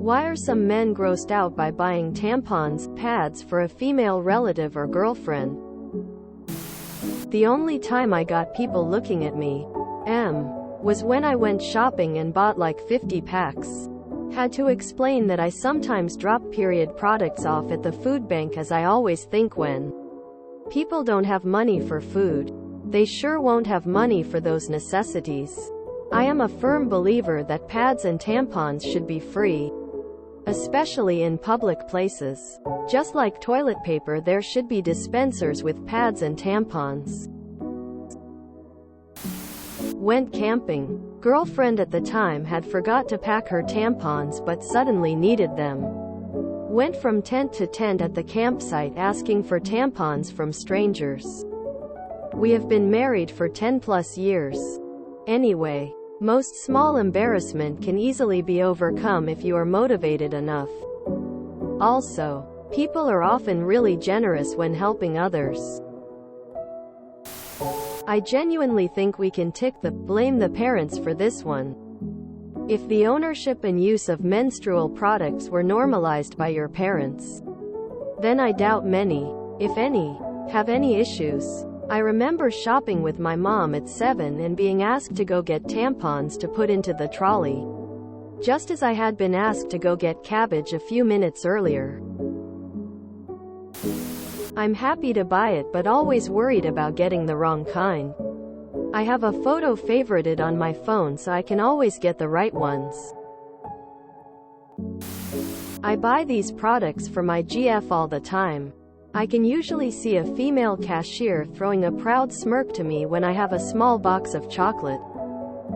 Why are some men grossed out by buying tampons, pads for a female relative or girlfriend? The only time I got people looking at me, was when I went shopping and bought like 50 packs. Had to explain that I sometimes drop period products off at the food bank, as I always think when people don't have money for food, they sure won't have money for those necessities. I am a firm believer that pads and tampons should be free, especially in public places. Just like toilet paper, there should be dispensers with pads and tampons. Went camping. Girlfriend at the time had forgot to pack her tampons but suddenly needed them. Went from tent to tent at the campsite asking for tampons from strangers. We have been married for 10 plus years. Anyway, most small embarrassment can easily be overcome if you are motivated enough. Also, people are often really generous when helping others. I genuinely think we can blame the parents for this one. If the ownership and use of menstrual products were normalized by your parents, then I doubt many, if any, have any issues. I remember shopping with my mom at 7 and being asked to go get tampons to put into the trolley, just as I had been asked to go get cabbage a few minutes earlier. I'm happy to buy it but always worried about getting the wrong kind. I have a photo favorited on my phone so I can always get the right ones. I buy these products for my GF all the time. I can usually see a female cashier throwing a proud smirk to me when I have a small box of chocolate,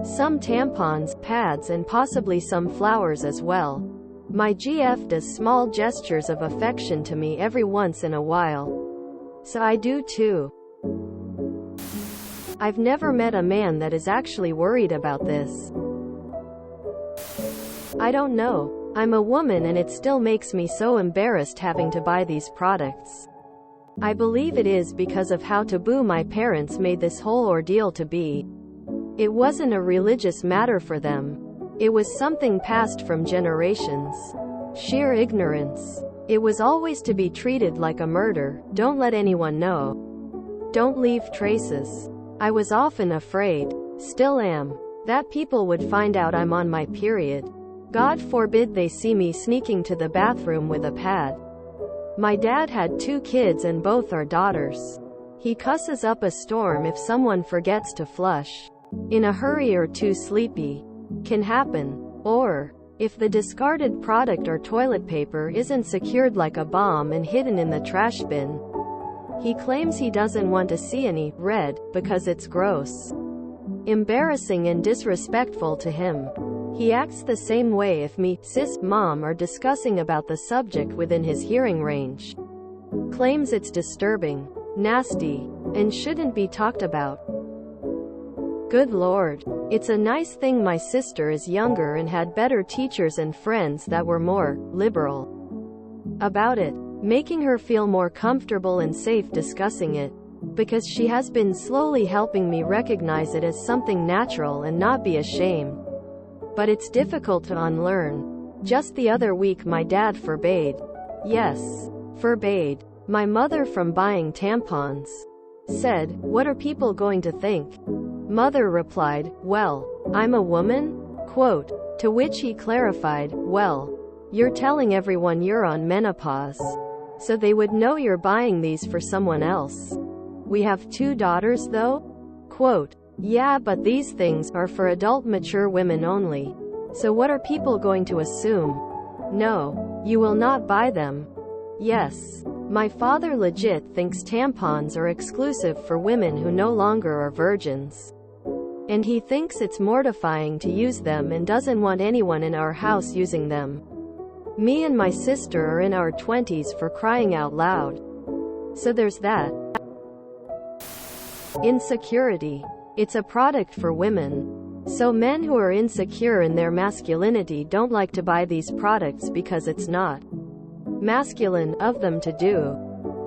some tampons, pads, and possibly some flowers as well. My GF does small gestures of affection to me every once in a while, so I do too. I've never met a man that is actually worried about this. I don't know. I'm a woman and it still makes me so embarrassed having to buy these products. I believe it is because of how taboo my parents made this whole ordeal to be. It wasn't a religious matter for them. It was something passed from generations. Sheer ignorance. It was always to be treated like a murder. Don't let anyone know. Don't leave traces. I was often afraid, still am, that people would find out I'm on my period. God forbid they see me sneaking to the bathroom with a pad. My dad had 2 kids and both are daughters. He cusses up a storm if someone forgets to flush, in a hurry or too sleepy. Can happen. Or, if the discarded product or toilet paper isn't secured like a bomb and hidden in the trash bin, he claims he doesn't want to see any red because it's gross, embarrassing and disrespectful to him. He acts the same way if me, sis, mom are discussing about the subject within his hearing range. Claims it's disturbing, nasty, and shouldn't be talked about. Good Lord. It's a nice thing my sister is younger and had better teachers and friends that were more liberal about it, making her feel more comfortable and safe discussing it, because she has been slowly helping me recognize it as something natural and not be ashamed. But it's difficult to unlearn. Just the other week my dad forbade my mother from buying tampons. Said, "What are people going to think?" Mother replied, "Well, I'm a woman?" Quote, to which he clarified, "Well, you're telling everyone you're on menopause, so they would know you're buying these for someone else. We have 2 daughters though?" Quote, "Yeah, but these things are for adult mature women only. So what are people going to assume? No, you will not buy them." Yes. My father legit thinks tampons are exclusive for women who no longer are virgins. And he thinks it's mortifying to use them and doesn't want anyone in our house using them. Me and my sister are in our 20s, for crying out loud. So there's that. Insecurity. It's a product for women. So men who are insecure in their masculinity don't like to buy these products because it's not masculine of them to do.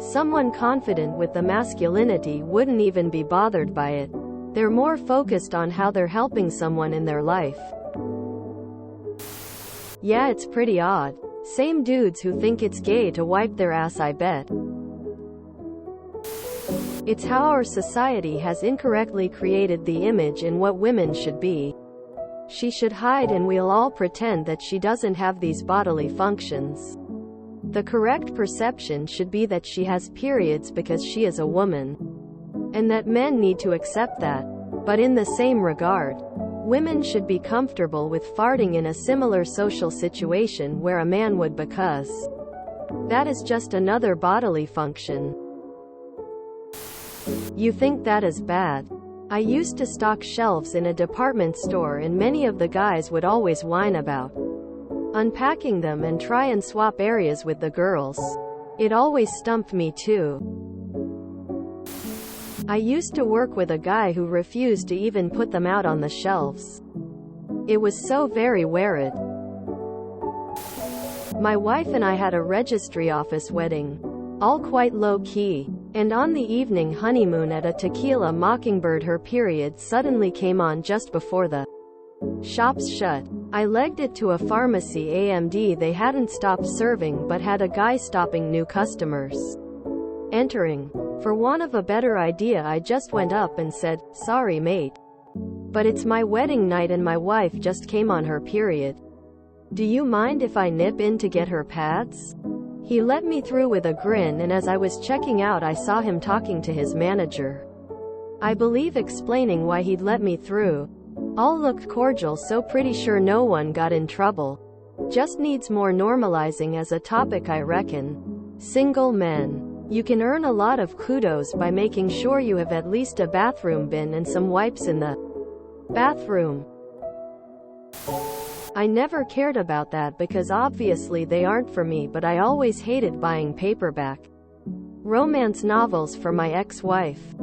Someone confident with the masculinity wouldn't even be bothered by it. They're more focused on how they're helping someone in their life. Yeah, it's pretty odd. Same dudes who think it's gay to wipe their ass, I bet. It's how our society has incorrectly created the image in what women should be. She should hide and we'll all pretend that she doesn't have these bodily functions. The correct perception should be that she has periods because she is a woman. And that men need to accept that. But in the same regard, women should be comfortable with farting in a similar social situation where a man would, because that is just another bodily function. You think that is bad? I used to stock shelves in a department store and many of the guys would always whine about unpacking them and try and swap areas with the girls. It always stumped me too. I used to work with a guy who refused to even put them out on the shelves. It was so very weird. My wife and I had a registry office wedding. All quite low-key. And on the evening honeymoon at a Tequila Mockingbird, her period suddenly came on just before the shops shut. I legged it to a pharmacy AMD. They hadn't stopped serving but had a guy stopping new customers entering. For want of a better idea, I just went up and said, "Sorry mate, but it's my wedding night and my wife just came on her period. Do you mind if I nip in to get her pads?" He let me through with a grin, and as I was checking out I saw him talking to his manager. I believe explaining why he'd let me through. All looked cordial, so pretty sure no one got in trouble. Just needs more normalizing as a topic, I reckon. Single men. You can earn a lot of kudos by making sure you have at least a bathroom bin and some wipes in the bathroom. I never cared about that because obviously they aren't for me, but I always hated buying paperback romance novels for my ex-wife.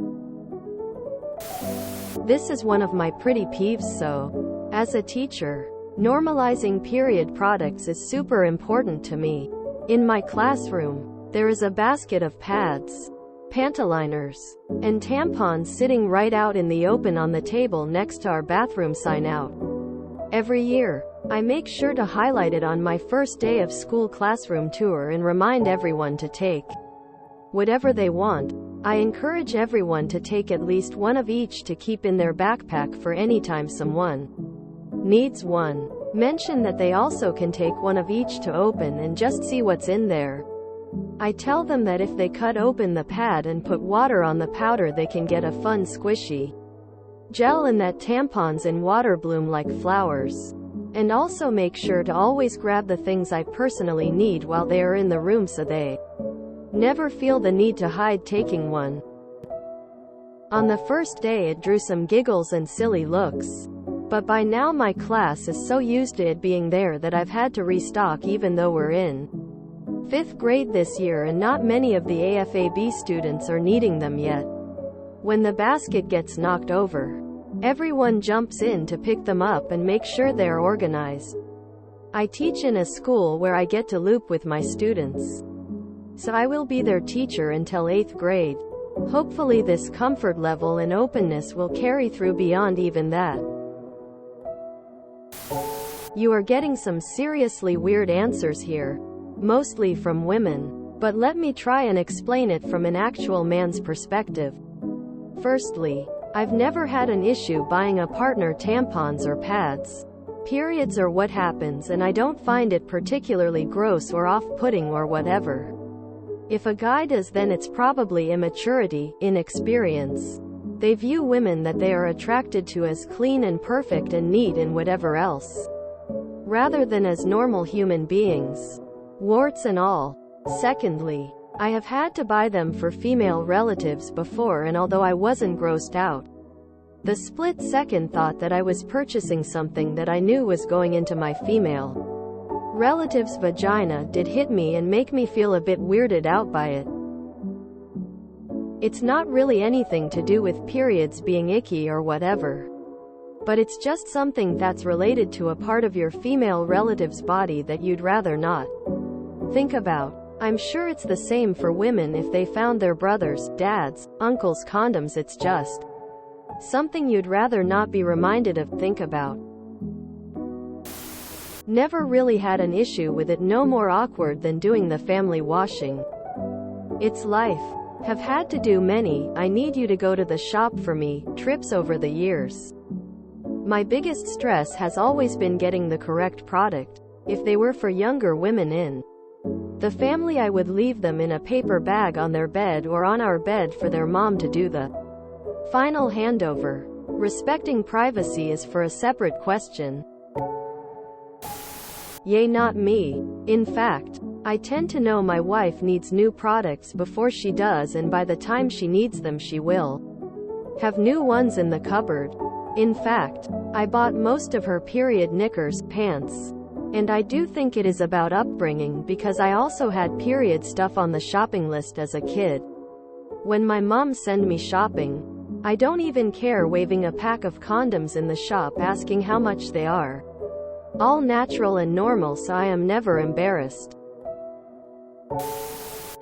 This is one of my pretty peeves. So, as a teacher, normalizing period products is super important to me. In my classroom, there is a basket of pads, pantaliners, and tampons sitting right out in the open on the table next to our bathroom sign out. Every year, I make sure to highlight it on my first day of school classroom tour and remind everyone to take whatever they want. I encourage everyone to take at least one of each to keep in their backpack for any time someone needs one. Mention that they also can take one of each to open and just see what's in there. I tell them that if they cut open the pad and put water on the powder, they can get a fun squishy gel, and that tampons in water bloom like flowers. And also make sure to always grab the things I personally need while they are in the room so they never feel the need to hide taking one. On the first day it drew some giggles and silly looks. But by now my class is so used to it being there that I've had to restock, even though we're in 5th grade this year and not many of the AFAB students are needing them yet. When the basket gets knocked over, everyone jumps in to pick them up and make sure they're organized. I teach in a school where I get to loop with my students, so I will be their teacher until 8th grade. Hopefully this comfort level and openness will carry through beyond even that. You are getting some seriously weird answers here, mostly from women, but let me try and explain it from an actual man's perspective. Firstly, I've never had an issue buying a partner tampons or pads. Periods are what happens, and I don't find it particularly gross or off-putting or whatever. If a guy does, then it's probably immaturity, inexperience. They view women that they are attracted to as clean and perfect and neat and whatever else, rather than as normal human beings, warts and all. Secondly, I have had to buy them for female relatives before, and although I wasn't grossed out, the split-second thought that I was purchasing something that I knew was going into my female relative's vagina did hit me and make me feel a bit weirded out by it. It's not really anything to do with periods being icky or whatever, but it's just something that's related to a part of your female relative's body that you'd rather not think about. I'm sure it's the same for women if they found their brothers, dads, uncles' condoms. It's just something you'd rather not be reminded of, think about. Never really had an issue with it, no more awkward than doing the family washing. It's life. Have had to do many, I need you to go to the shop for me, trips over the years. My biggest stress has always been getting the correct product. If they were for younger women in the family, I would leave them in a paper bag on their bed or on our bed for their mom to do the final handover. Respecting privacy is for a separate question. Yay, not me. In fact, I tend to know my wife needs new products before she does, and by the time she needs them she will have new ones in the cupboard. In fact, I bought most of her period knickers, pants. And I do think it is about upbringing, because I also had period stuff on the shopping list as a kid. When my mom send me shopping, I don't even care waving a pack of condoms in the shop asking how much they are. All natural and normal, so I am never embarrassed.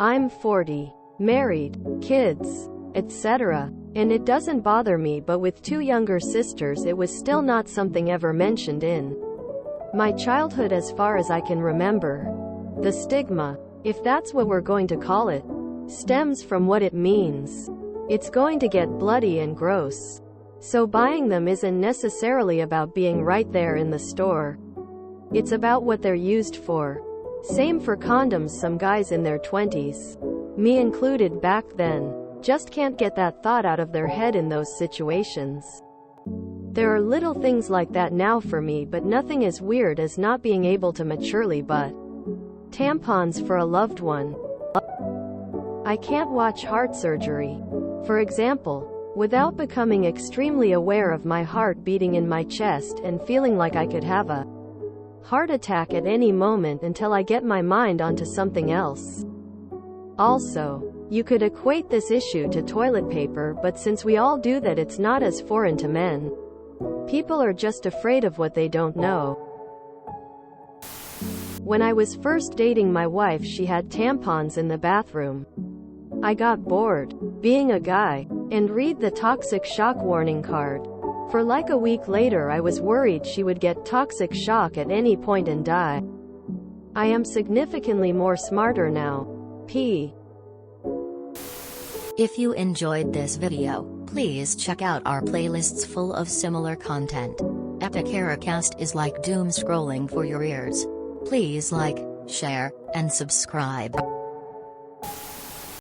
I'm 40, married, kids, etc. And it doesn't bother me, but with 2 younger sisters it was still not something ever mentioned in my childhood as far as I can remember. The stigma, if that's what we're going to call it, stems from what it means. It's going to get bloody and gross. So buying them isn't necessarily about being right there in the store. It's about what they're used for. Same for condoms. Some guys in their 20s, me included back then, just can't get that thought out of their head in those situations. There are little things like that now for me, but nothing as weird as not being able to maturely buy tampons for a loved one. I can't watch heart surgery, for example, without becoming extremely aware of my heart beating in my chest and feeling like I could have a heart attack at any moment until I get my mind onto something else. Also, you could equate this issue to toilet paper, but since we all do that, it's not as foreign to men. People are just afraid of what they don't know. When I was first dating my wife, she had tampons in the bathroom. I got bored, being a guy, and read the toxic shock warning card. For like a week later I was worried she would get toxic shock at any point and die. I am significantly more smarter now. P. If you enjoyed this video, please check out our playlists full of similar content. TooAfraidToAsk is like doom scrolling for your ears. Please like, share, and subscribe.